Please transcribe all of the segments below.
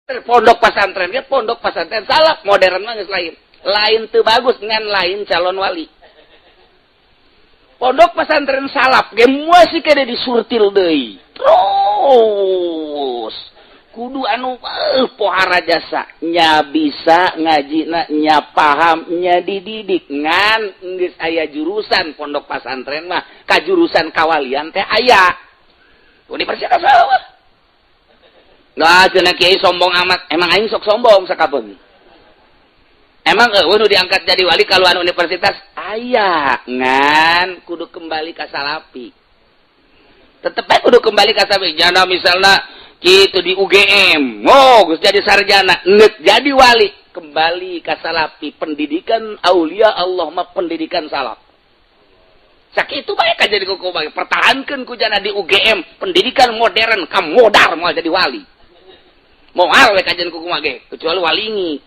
pondok pesantren salaf modern mah geus lain teu bagus ngan lain calon wali. Pondok pesantren salaf ge masih kade disurtil deui. Terus kudu anu pohara jasa nya bisa ngajina nya paham nya dididik ngan geus aya jurusan pondok pesantren mah ka jurusan kawalian teh aya. Universitas salaf. Nah, cenah kiai sombong amat. Emang aing sok sombong sakabeung. Emang nu diangkat jadi wali kalau anu universitas aya ngan kudu kembali ka salapi. Tetep ae kudu kembali ka salapi. Jana misalna kitu di UGM, geus jadi sarjana, neuk jadi wali, kembali ka salapi. Pendidikan aulia Allah mah pendidikan salaf. Sakitu bae ka jadi kuku bae. Pertahankeun ku jana di UGM, pendidikan modern ka modar moal jadi wali. Moal we kajian kuku mage, kecuali walingi.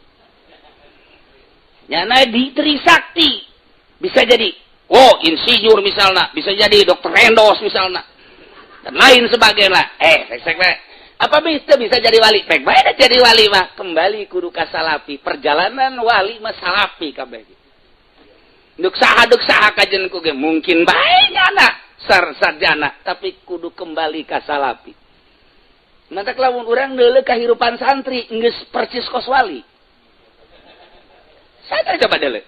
Nyana di Trisakti bisa jadi, insinyur misalnya, bisa jadi dokter endos misalnya, dan lain sebagainya. Apa bisa jadi wali? Pek bae jadi wali mah kembali kudu ka salafi. Perjalanan wali mah salafi kabeh. Duk saha kajian kuku mungkin bae nyana sarjana, tapi kudu kembali ka salafi. Mata lamun urang deuleu kahirupan santri geus percis kos wali. Sadar coba deuleu.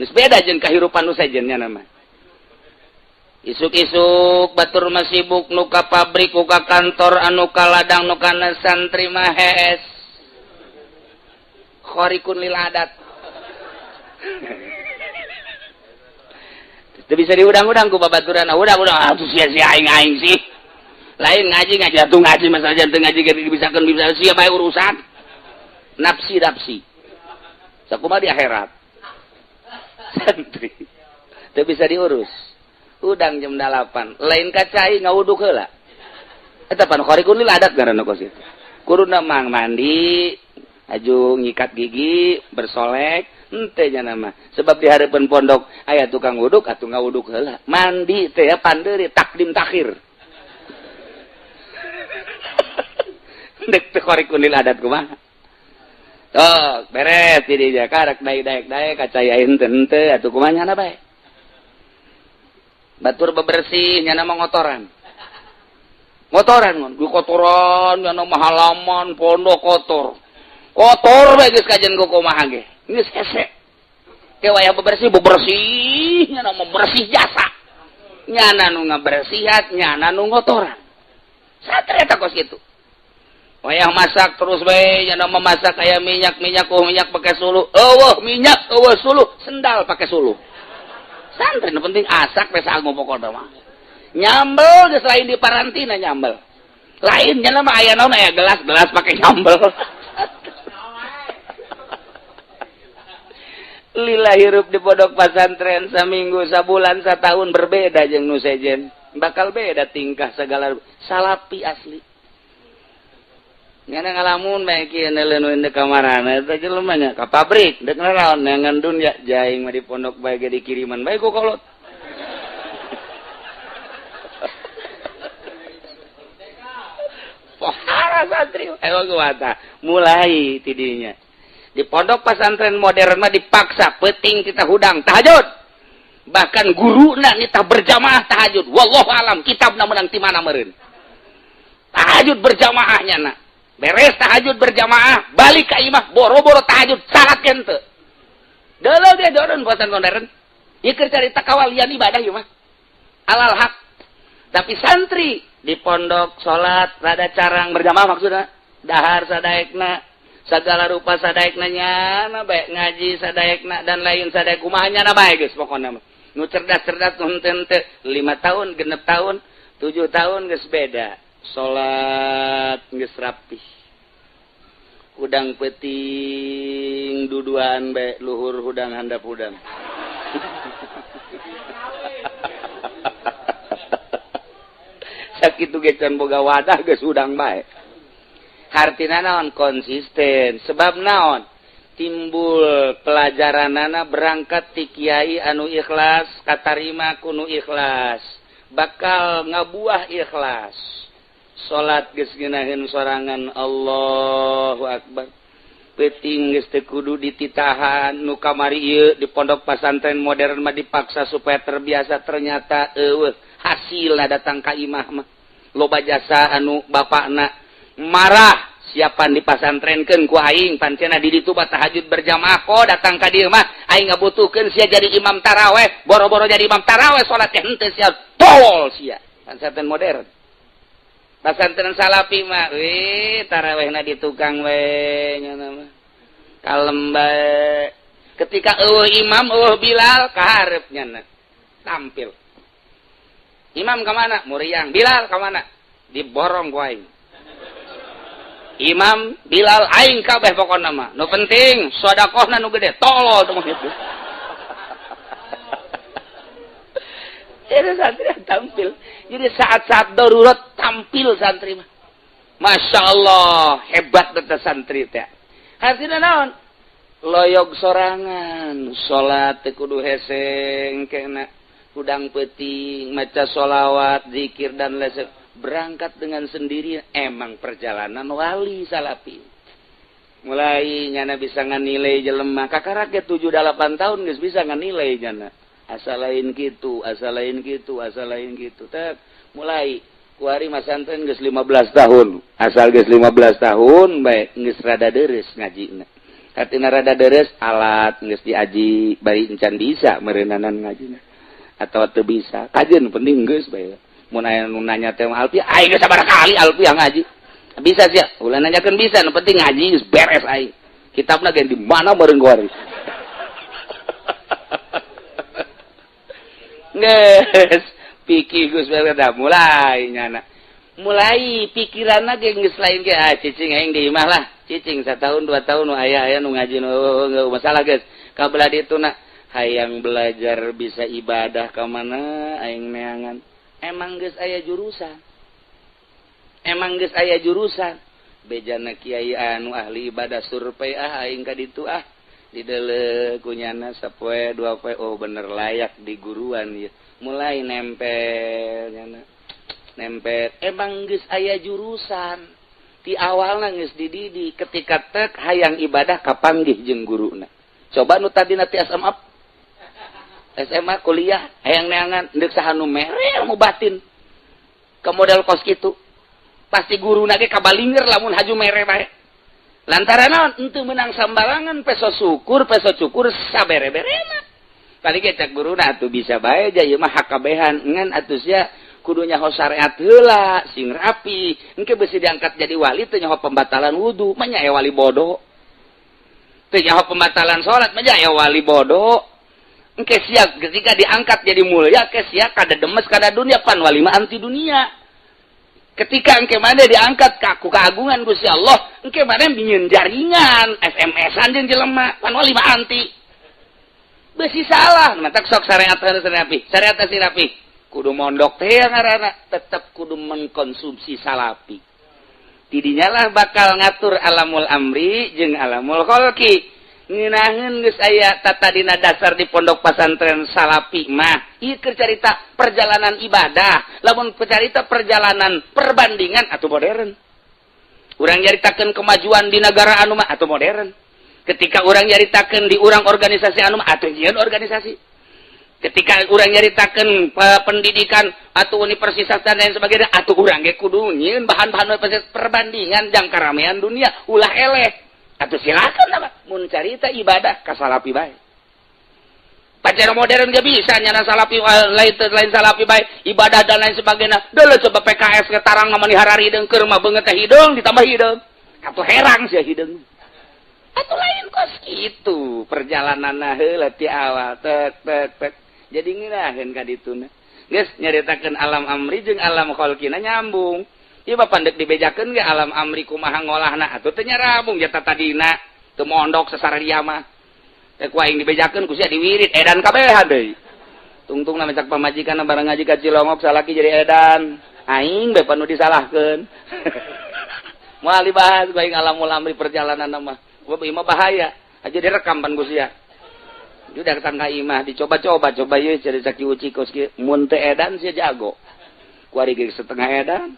Geus beda jeung kahirupan nu sejennya nama. Isuk-isuk batur mah sibuk nu ka pabrik nu ka kantor anu ka ladang nu kana santri mah hees. Khariqun lil adat. Teu bisa diudang-udang ku babaturan. Udah sia-sia aing sih. Lain ngaji atuh ngaji masalah jantung ngaji ge dibisakeun bisa sia bae urusan nafsi sakumaha di akhirat santri teu bisa diurus udang jam 8 lain kacai ngawuduk heula eta pan khariqun lil adat ngaranna kos kitu kuruna mang mandi aju ngikat gigi bersolek henteu nya nama sebab di hareupeun pondok aya tukang wuduk atuh ngawuduk heula mandi teh pandeuri takdim takhir dek teh khariqun lil adat kumaha. Tok beres di dieu karek daek kacayain teu atuh kumaha nyana bae. Batur bebersih nyana mengotoran. Motoran ngon, kotoran nyana mah halaman pondok kotor. Kotor bae geus kajen ku kumaha ge. Geus hese. Ke wayah bebersih nyana mah bersih jasa. Nyana nu ngabersihat, nyana nu ngotoran. Satria kos kitu. Wayah masak terus bae nya memasak aya minyak pakai suluh. Minyak suluh, sendal pakai suluh. Santai nu penting asak we saangu pokona mah. Nyambel geus lain di parantina nyambel. Lain nya mah aya naon aya gelas pakai nyambel. Lila hirup di pondok pesantren saminggu, sabulan, satahun berbeda jeung nu sejen. Bakal beda tingkah segala salapi asli. Ngana ngalamun bae kieu neuleuneun di kamarana eta jelema nya ka pabrik deuk naon ngandun ya jaing mah di pondok bae ge dikiriman bae ku kolot. Pohara santri kuata mulai tidinya. Di pondok pesantren modern mah dipaksa penting kita hudang tahajud. Bahkan guruna nita berjamaah tahajud. Wallahu alam kitabna menang ti mana meureun. Tahajud berjamaahnya na. Beres tahajud berjamaah, balik ka imah boro-boro tahajud salat kente. Deuleu ge doron puasan modern. Ieu keur carita kawalian ibadah ieu mah. Alal haq. Tapi santri di pondok salat rada carang berjamaah maksudna. Dahar sadaekna, segala rupa sadaekna nyana bae ngaji sadaekna dan lain sadaek kumaha nyana bae geus pokona mah. Nu cerdas-cerdas nu henteu 5 tahun, 6 tahun, 7 tahun geus beda. Salat geus rapih. Udang peuting duduan bae luhur hudang handap hudang. Sakitu ge can boga wadah geus udang bae. Hartina naon konsisten. Sebab naon? Timbul pelajaranana berangkat ti kiai anu ikhlas, katarima kuno ikhlas. Bakal ngabuah ikhlas. salat geus ngeunaheun sorangan Allahu Akbar. Peuting geus teu kudu dititahan nu kamari ieu di pondok pesantren modern mah dipaksa supaya terbiasa, ternyata eueuh hasilna datang ka imah mah. Loba jasa anu bapakna marah siapan dipasantrenkeun ku aing pancena di ditu tahajud berjamaah kok datang ka dieu mah aing ngabutuhkeun sia jadi imam tarawih, boro-boro jadi imam tarawih salat teh henteu sia tol sia. Pesantren modern. Pesantren salafi mah tarawihna di tukang we nya mah. Kalem bae. Ketika eueuh imam eueuh Bilal ka hareup nya tampil. Imam ka mana? Muriang. Bilal ka mana? Diborong ku aing. Imam, Bilal, aing kabeh pokona mah. Nu penting sedekahna nu gede, tolol teh kitu. Jadi santri tampil. Jadi saat-saat darurat tampil santri mah. Masya Allah, hebat teh santri teh. Hasilna naon? Loyog sorangan, salat teh kudu heseng kena hudang peuting, maca sholawat, zikir dan lain. Berangkat dengan sendiri, emang perjalanan wali salafi. Mulai nyana bisa nganilai jelema, kakara ke 7-8 tahun geus bisa nganilai nyana. Asal lain gitu, asal lain gitu, asal lain gitu. Tak mulai kuari masantren geus 15 tahun. Asal geus 15 tahun bae geus rada deres ngajina. Hatina rada deres alat geus diaji bari encan bisa meureunanan ngajina. Atau teu bisa. Kajeun penting geus bae. Mun aya nu nanya teh Alfi, aing geus sabaraha kali Alfi yang ngaji. Bisa sia, ulah nanyakeun bisa, nu penting ngaji geus beres aing. Kitabna ge di mana meureun kuari. Geus pikir geus beres dah mulai nyana. Mulai pikiranna ge geus lain ge cicing aing di imah lah. Cicing 1 tahun 2 tahun nu aya nu ngaji nu masalah geus. Kabelah dituna hayang belajar bisa ibadah ka mana aing neangan. Emang geus aya jurusan. Emang geus aya jurusan. Bejana kiai anu ahli ibadah survei aing ka ditu dideuleuh kunyana sapoe 2 poe oh bener layak di guruan ieu. Mulai nempel nyana. Nempel. Emang geus aya jurusan. Ti awalna geus dididi ketika tek hayang ibadah kapanggih jeung guruna. Coba nu tadina ti SMA kuliah hayang neangan deuk saha nu mere ilmu batin ke model kos kitu pasti guruna ge kabalinger lamun haju mere bae lantaran naon henteu meunang sambarangan peso cukur sabere-berena tadi ge cek guruna atuh bisa bae ja ieu mah hakabehan ngan atuh sia kudu nyaho syariat heula sing rapi engke beusi diangkat jadi wali teu nyaho pembatalan wudu mah nya wali bodoh teu nyaho pembatalan salat mah nya wali bodoh. Engke sia ketika diangkat jadi mulia ke sia kada demes kada dunia pan wali mah anti dunia. Ketika engke mane diangkat ka keagungan Gusti Allah, engke mane binyeun jaringan, SMS-an jeung jelema, pan wali mah anti. Beusi salah, matak sok syariat rapi. Syariat rapi. Kudu mondok teh ngaranna, tetep kudu mengkonsumsi salafi. Tidinya lah bakal ngatur alamul amri jeung alamul khalqi. Ngeunaheun geus aya tata dina dasar di pondok pesantren salafi mah ieu keur carita perjalanan ibadah lamun carita perjalanan perbandingan atuh modern urang nyaritakeun kemajuan di negara anu mah atuh modern ketika urang nyaritakeun di urang organisasi anu mah atuh nyieun organisasi ketika urang nyaritakeun pendidikan atau universitas dan lain sebagainya atuh urang ge kudu nyieun bahan-bahan perbandingan jang karamean dunia ulah eleh. Atuh silakan apa? Mun carita ibadah ka salafi bae. Pacar modern ge bisa nyana salafi lain salafi bae, ibadah dan lain sebagainya. Deuleuh coba PKS ke tarang mani harari deung keur mah beungeut teh hideung ditambah hideung. Atuh herang sia hideung. Atuh lain kos kitu perjalananna heula ti awal tek. Jadi ngeunaheun ka dituna. Geus nyaritakeun alam amri jeung alam khalqina nyambung. Ieu bapak pandek dibejakeun ge alam amri kumaha ngolahna atuh teh nyarabung jata tadina teu mondok sasaredia mah teh ku aing dibejakeun ku sia diwirid edan kabehan deui tungtungna mecak pamajikanna bareng ngaji ka Cilongok salaki jadi edan aing bae panu disalahkeun moal dibahas ku aing alamul amri perjalanan mah ieu mah bahaya aja direkam pan ku sia udah datang ka imah dicoba-coba coba ieu cari caki uci kos kieu mun teu edan sia jago ku ari ge setengah edan